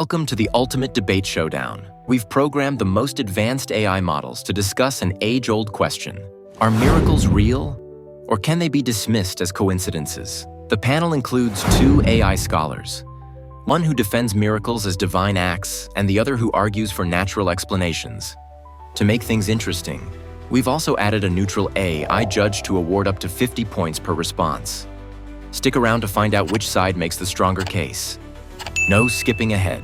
Welcome to the Ultimate Debate Showdown. We've programmed the most advanced AI models to discuss an age-old question. Are miracles real, or can they be dismissed as coincidences? The panel includes two AI scholars, one who defends miracles as divine acts and the other who argues for natural explanations. To make things interesting, we've also added a neutral AI judge to award up to 50 points per response. Stick around to find out which side makes the stronger case. No skipping ahead.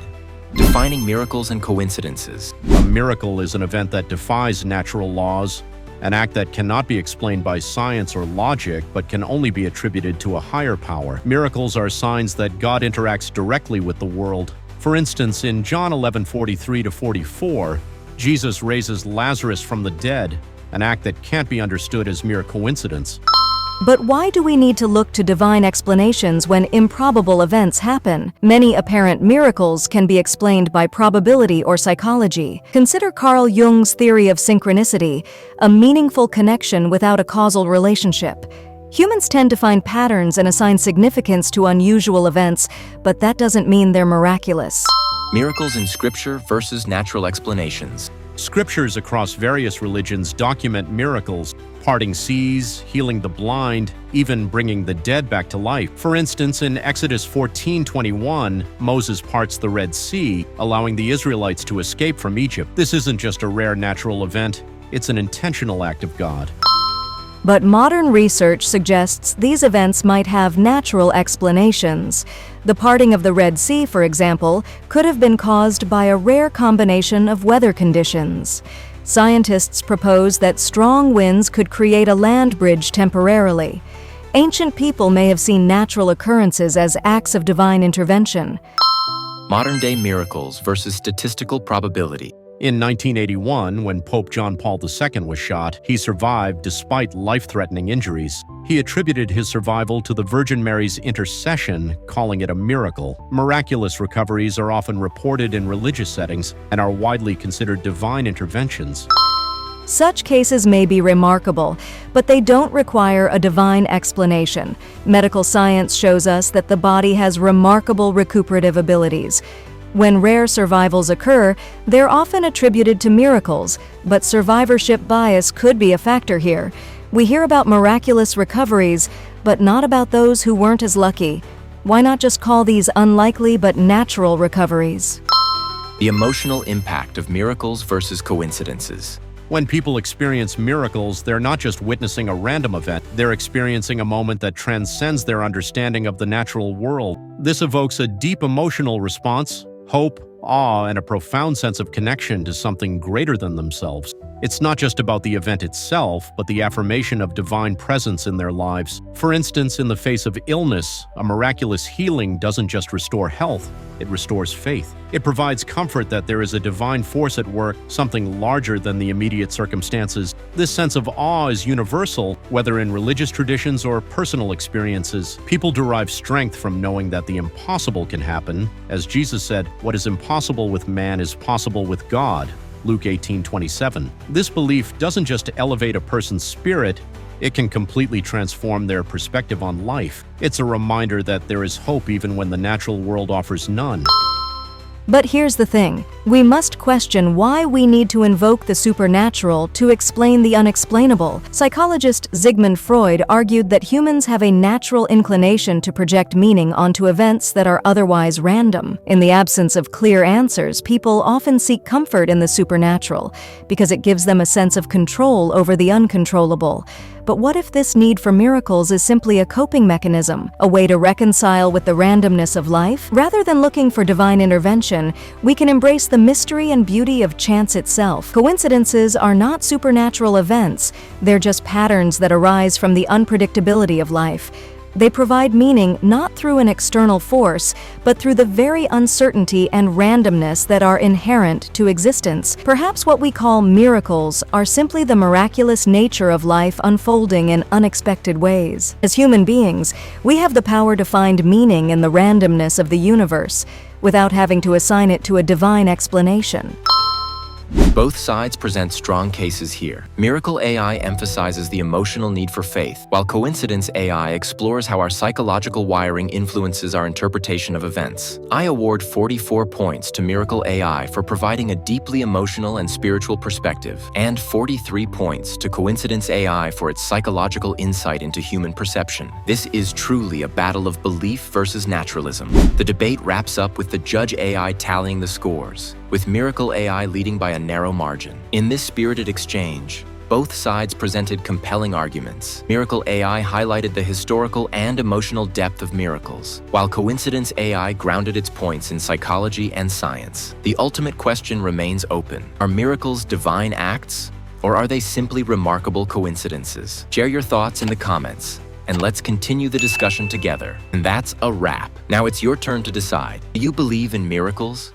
Defining miracles and coincidences. A miracle is an event that defies natural laws, an act that cannot be explained by science or logic, but can only be attributed to a higher power. Miracles are signs that God interacts directly with the world. For instance, in John 11:43-44, Jesus raises Lazarus from the dead, an act that can't be understood as mere coincidence. But why do we need to look to divine explanations when improbable events happen? Many apparent miracles can be explained by probability or psychology. Consider Carl Jung's theory of synchronicity, a meaningful connection without a causal relationship. Humans tend to find patterns and assign significance to unusual events, but that doesn't mean they're miraculous. Miracles in Scripture versus natural explanations. Scriptures across various religions document miracles, parting seas, healing the blind, even bringing the dead back to life. For instance, in Exodus 14:21, Moses parts the Red Sea, allowing the Israelites to escape from Egypt. This isn't just a rare natural event, it's an intentional act of God. But modern research suggests these events might have natural explanations. The parting of the Red Sea, for example, could have been caused by a rare combination of weather conditions. Scientists propose that strong winds could create a land bridge temporarily. Ancient people may have seen natural occurrences as acts of divine intervention. Modern-day miracles versus statistical probability. In 1981, when Pope John Paul II was shot, he survived despite life-threatening injuries. He attributed his survival to the Virgin Mary's intercession, calling it a miracle. Miraculous recoveries are often reported in religious settings and are widely considered divine interventions. Such cases may be remarkable, but they don't require a divine explanation. Medical science shows us that the body has remarkable recuperative abilities. When rare survivals occur, they're often attributed to miracles, but survivorship bias could be a factor here. We hear about miraculous recoveries, but not about those who weren't as lucky. Why not just call these unlikely but natural recoveries? The emotional impact of miracles versus coincidences. When people experience miracles, they're not just witnessing a random event, they're experiencing a moment that transcends their understanding of the natural world. This evokes a deep emotional response, hope, awe, and a profound sense of connection to something greater than themselves. It's not just about the event itself, but the affirmation of divine presence in their lives. For instance, in the face of illness, a miraculous healing doesn't just restore health, it restores faith. It provides comfort that there is a divine force at work, something larger than the immediate circumstances. This sense of awe is universal, whether in religious traditions or personal experiences. People derive strength from knowing that the impossible can happen. As Jesus said, "What is impossible with man is possible with God." Luke 18:27. This belief doesn't just elevate a person's spirit, it can completely transform their perspective on life. It's a reminder that there is hope even when the natural world offers none. But here's the thing. We must question why we need to invoke the supernatural to explain the unexplainable. Psychologist Sigmund Freud argued that humans have a natural inclination to project meaning onto events that are otherwise random. In the absence of clear answers, people often seek comfort in the supernatural because it gives them a sense of control over the uncontrollable. But what if this need for miracles is simply a coping mechanism, a way to reconcile with the randomness of life? Rather than looking for divine intervention, we can embrace the mystery and beauty of chance itself. Coincidences are not supernatural events, they're just patterns that arise from the unpredictability of life. They provide meaning not through an external force, but through the very uncertainty and randomness that are inherent to existence. Perhaps what we call miracles are simply the miraculous nature of life unfolding in unexpected ways. As human beings, we have the power to find meaning in the randomness of the universe, without having to assign it to a divine explanation. Both sides present strong cases here. Miracle AI emphasizes the emotional need for faith, while Coincidence AI explores how our psychological wiring influences our interpretation of events. I award 44 points to Miracle AI for providing a deeply emotional and spiritual perspective, and 43 points to Coincidence AI for its psychological insight into human perception. This is truly a battle of belief versus naturalism. The debate wraps up with the Judge AI tallying the scores, with Miracle AI leading by a narrow margin. In this spirited exchange, both sides presented compelling arguments. Miracle AI highlighted the historical and emotional depth of miracles, while Coincidence AI grounded its points in psychology and science. The ultimate question remains open. Are miracles divine acts, or are they simply remarkable coincidences? Share your thoughts in the comments, and let's continue the discussion together. And that's a wrap. Now it's your turn to decide. Do you believe in miracles?